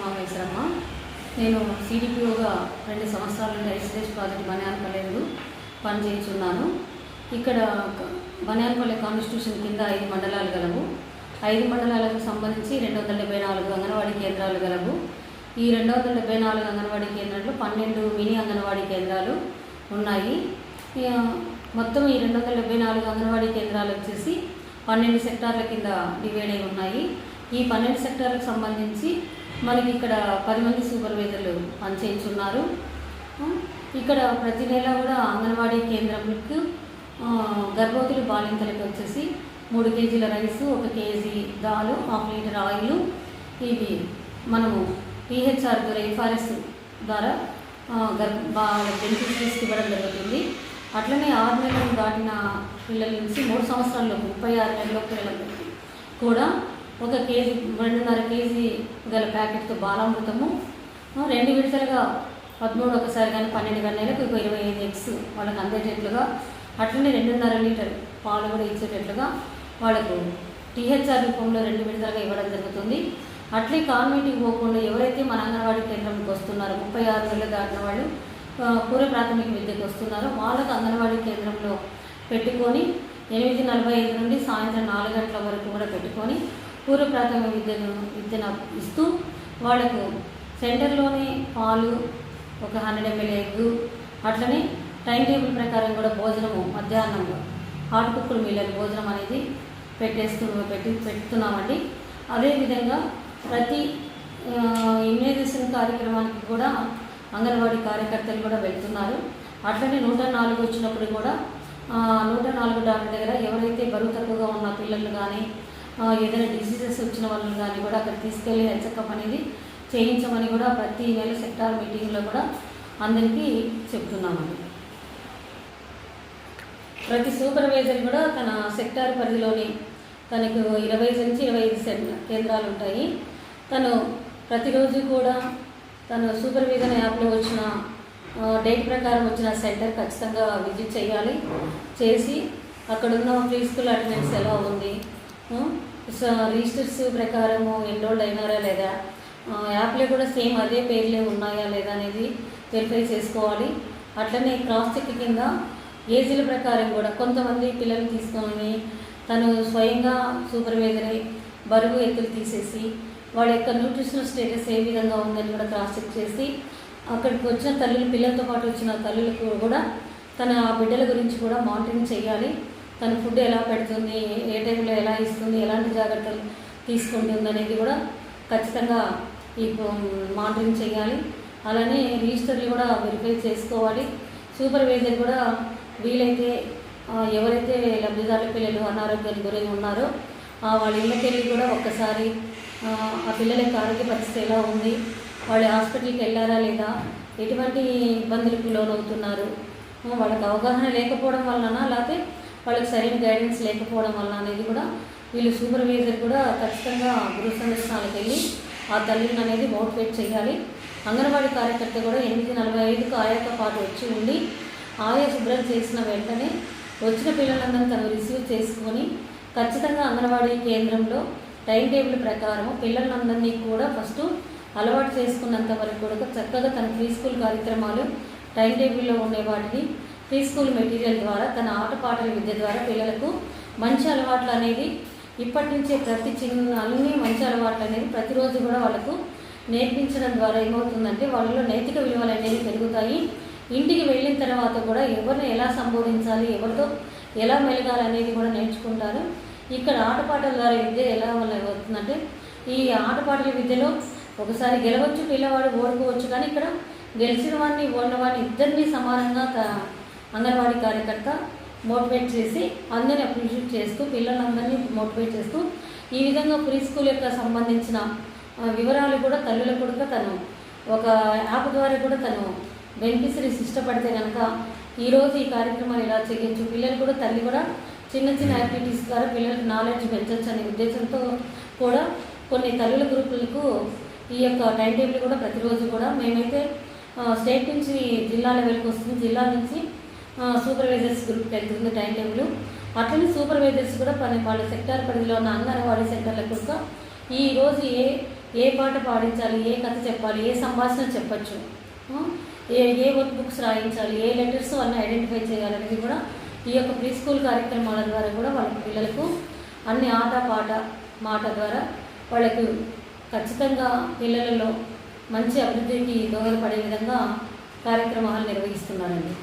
ఉమామేశ్వరమ్మ. నేను సిడిపిఓగా 2 సంవత్సరాల నుండి ఐసిడిఎస్ ప్రాజెక్ట్ బనియాన్పల్లెలో పనిచేస్తున్నాను. ఇక్కడ బనియాన్పల్లె కాన్స్టిట్యూషన్ కింద 5 మండలాలు గలవు. 5 మండలాలకు సంబంధించి 274 అంగన్వాడీ కేంద్రాలు గలవు. ఈ 274 అంగన్వాడీ కేంద్రాల్లో 12 మినీ అంగన్వాడీ కేంద్రాలు ఉన్నాయి. మొత్తం ఈ 274 అంగన్వాడీ కేంద్రాలు వచ్చేసి 12 సెక్టార్ల కింద డివైడ్ అయి ఉన్నాయి. ఈ 12 సెక్టార్లకు సంబంధించి మనకి ఇక్కడ 10 మంది సూపర్వైజర్లు పనిచేస్తున్నారు. ఇక్కడ ప్రతి నెల కూడా అంగన్వాడీ కేంద్రంకు గర్భవతులు బాలింతలకు వచ్చేసి 3 కేజీల రైసు, 1 కేజీ దాలు, 1/2 లీటర్ ఆయిల్ ఇవి మనము పిహెచ్ఆర్ ద్వారా ఎఫ్ఆర్ఎస్ ద్వారా బెనిఫిషరీస్కి ఇవ్వడం జరుగుతుంది. అట్లనే 6 నెలలు దాటిన పిల్లల నుంచి 3 సంవత్సరాల్లోపు 36 నెలల పిల్లలకు కూడా 1 కేజీ 2.5 కేజీ గల ప్యాకెట్తో బాలామృతము 2 విడతలుగా 13 ఒకసారి కానీ 12 నెలలకు 25 ఎగ్స్ వాళ్ళకి అందేటట్లుగా, అట్లనే 2.5 లీటర్ పాలు కూడా ఇచ్చేటట్లుగా వాళ్ళకు టీహెచ్ఆర్ రూపంలో 2 విడతలుగా ఇవ్వడం జరుగుతుంది. అట్లే కాన్వెంట్కి పోకుండా ఎవరైతే మన అంగన్వాడీ కేంద్రంకి వస్తున్నారో 36 నెలలు దాటిన వాళ్ళు పూర్వ ప్రాథమిక విద్యకు వస్తున్నారో వాళ్ళకు అంగన్వాడీ కేంద్రంలో పెట్టుకొని 8:45 నుండి సాయంత్రం 4 గంటల వరకు కూడా పెట్టుకొని పూర్వ ప్రాథమిక విద్యను ఇస్తూ వాళ్ళకు సెంటర్లోనే పాలు, 100 ml ఎగ్గు, అట్లనే టైం టేబుల్ ప్రకారం కూడా భోజనము మధ్యాహ్నం హాట్ కుక్కుడు మిల్లర్ భోజనం అనేది పెడుతున్నామండి. అదేవిధంగా ప్రతి ఇమ్యునైజేషన్ కార్యక్రమానికి కూడా అంగన్వాడీ కార్యకర్తలు కూడా వెళ్తున్నారు. అట్లనే 104 వచ్చినప్పుడు కూడా 104 డాక్టర్ దగ్గర ఎవరైతే బరువు తక్కువగా ఉన్న పిల్లలు కానీ ఏదైనా డిసీజెస్ వచ్చిన వాళ్ళని కానీ కూడా అక్కడ తీసుకెళ్ళి హెల్త్ చెకప్ అనేది చేయించమని కూడా ప్రతి నెల సెక్టార్ మీటింగ్లో కూడా అందరికీ చెప్తున్నామండి. ప్రతి సూపర్వైజర్ కూడా తన సెక్టార్ పరిధిలోని తనకు 20 నుంచి 25 కేంద్రాలు ఉంటాయి. తను ప్రతిరోజు కూడా తను సూపర్విజన్ యాప్లో వచ్చిన డేట్ ప్రకారం వచ్చిన సెంటర్ ఖచ్చితంగా విజిట్ చేయాలి. చేసి అక్కడున్న ప్రీ స్కూల్ అటెండెన్స్ ఎలా ఉంది, రిజిస్టర్స్ ప్రకారము ఎన్రోల్డ్ అయినారా లేదా, యాప్లో కూడా సేమ్ అదే పేర్లే ఉన్నాయా లేదా అనేది వెరిఫై చేసుకోవాలి. అట్లనే క్రాస్ చెక్ కింద ఏజీల ప్రకారం కూడా కొంతమంది పిల్లలు తీసుకొని తను స్వయంగా సూపర్వైజరే బరువు ఎత్తులు తీసేసి వాళ్ళ యొక్క న్యూట్రిషనల్ స్టేటస్ ఏ విధంగా ఉందని కూడా క్రాస్ చెక్ చేసి అక్కడికి వచ్చిన తల్లులు, పిల్లలతో పాటు వచ్చిన తల్లులకు కూడా తన బిడ్డల గురించి కూడా మానిటరింగ్ చేయాలి. తన ఫుడ్ ఎలా పెడుతుంది, ఏ టైంలో ఎలా ఇస్తుంది, ఎలాంటి జాగ్రత్తలు తీసుకుంటుంది అనేది కూడా ఖచ్చితంగా ఈ మానిటరింగ్ చేయాలి. అలానే రిజిస్టర్లు కూడా వెరిఫై చేసుకోవాలి. సూపర్వైజర్ కూడా వీలైతే ఎవరైతే లబ్ధిదారుల పిల్లలు అనారోగ్యానికి గురై ఉన్నారో వాళ్ళ ఇళ్ళకి వెళ్ళి కూడా ఒక్కసారి ఆ పిల్లల యొక్క ఆరోగ్య పరిస్థితి ఎలా ఉంది, వాళ్ళు హాస్పిటల్కి వెళ్ళారా లేదా, ఎటువంటి ఇబ్బందులకు లోనవుతున్నారు, వాళ్ళకి అవగాహన లేకపోవడం వలన లేకపోతే వాళ్ళకి సరైన గైడెన్స్ లేకపోవడం వలన అనేది కూడా వీళ్ళు సూపర్వైజర్ కూడా ఖచ్చితంగా గృహ సందర్శనాలకు వెళ్ళి ఆ తల్లిని అనేది మోటివేట్ చేయాలి. అంగన్వాడీ కార్యకర్త కూడా 8:45కు ఆయాతో పాటు వచ్చి ఉండి ఆయా శుభ్రం చేసిన వెంటనే వచ్చిన పిల్లలందరినీ తను రిసీవ్ చేసుకొని ఖచ్చితంగా అంగన్వాడీ కేంద్రంలో టైం టేబుల్ ప్రకారం పిల్లలందరినీ కూడా ఫస్ట్ అలవాటు చేసుకున్నంత వరకు కూడా చక్కగా తన ప్రీ స్కూల్ కార్యక్రమాలు టైం టేబుల్లో ఉండే వాటిని ప్రీ స్కూల్ మెటీరియల్ ద్వారా తన ఆటపాటల విద్య ద్వారా పిల్లలకు మంచి అలవాట్లు అనేది ఇప్పటి నుంచే ప్రతి అన్ని మంచి అలవాట్లు అనేది ప్రతిరోజు కూడా వాళ్ళకు నేర్పించడం ద్వారా ఏమవుతుందంటే వాళ్ళలో నైతిక విలువలు అనేవి పెరుగుతాయి. ఇంటికి వెళ్ళిన తర్వాత కూడా ఎవరిని ఎలా సంబోధించాలి, ఎవరితో ఎలా మెలగాలనేది కూడా నేర్చుకుంటారు. ఇక్కడ ఆటపాటల ద్వారా విద్య ఎలా అవుతుందంటే ఈ ఆటపాటల విద్యలో ఒకసారి గెలవచ్చు, పిల్లవాడు ఓడుకోవచ్చు, కానీ ఇక్కడ గెలిచిన వాడిని ఓడిన వాడిని ఇద్దరినీ సమానంగా అంగన్వాడీ కార్యకర్త మోటివేట్ చేసి అందరినీ అప్రిషియేట్ చేస్తూ పిల్లలందరినీ మోటివేట్ చేస్తూ ఈ విధంగా ప్రీ స్కూల్ యొక్క సంబంధించిన వివరాలు కూడా తల్లులకు కూడా తను ఒక యాప్ ద్వారా కూడా తను బెనిఫిషరీస్ ఇష్టపడితే కనుక ఈరోజు ఈ కార్యక్రమాలు ఇలా చేయొచ్చు, పిల్లలు కూడా తల్లి కూడా చిన్న చిన్న యాక్టివిటీస్ ద్వారా పిల్లలకు నాలెడ్జ్ పెంచవచ్చు అనే ఉద్దేశంతో కూడా కొన్ని తల్లుల గ్రూపులకు ఈ యొక్క టైం టేబుల్ కూడా ప్రతిరోజు కూడా మేమైతే స్టేట్ నుంచి జిల్లా లెవెల్కి వస్తుంది, జిల్లా నుంచి సూపర్వైజర్స్ గ్రూప్కి వెళ్తుంది టైం టేబుల్. అట్లనే సూపర్వైజర్స్ కూడా వాళ్ళ సెక్టార్ పరిధిలో ఉన్న అంగన్వాడీ సెంటర్లకు కూడా ఈరోజు ఏ ఏ పాట పాడించాలి, ఏ కథ చెప్పాలి, ఏ సంభాషణ చెప్పచ్చు, ఏ వర్క్ బుక్స్ రాయించాలి, ఏ లెటర్స్ వాళ్ళని ఐడెంటిఫై చేయాలనేది కూడా ఈ యొక్క ప్రీ స్కూల్ కార్యక్రమాల ద్వారా కూడా వాళ్ళ పిల్లలకు అన్ని ఆట పాట మాట ద్వారా వాళ్ళకు ఖచ్చితంగా పిల్లలలో మంచి అభివృద్ధికి దోహదపడే విధంగా కార్యక్రమాలు నిర్వహిస్తున్నారండి.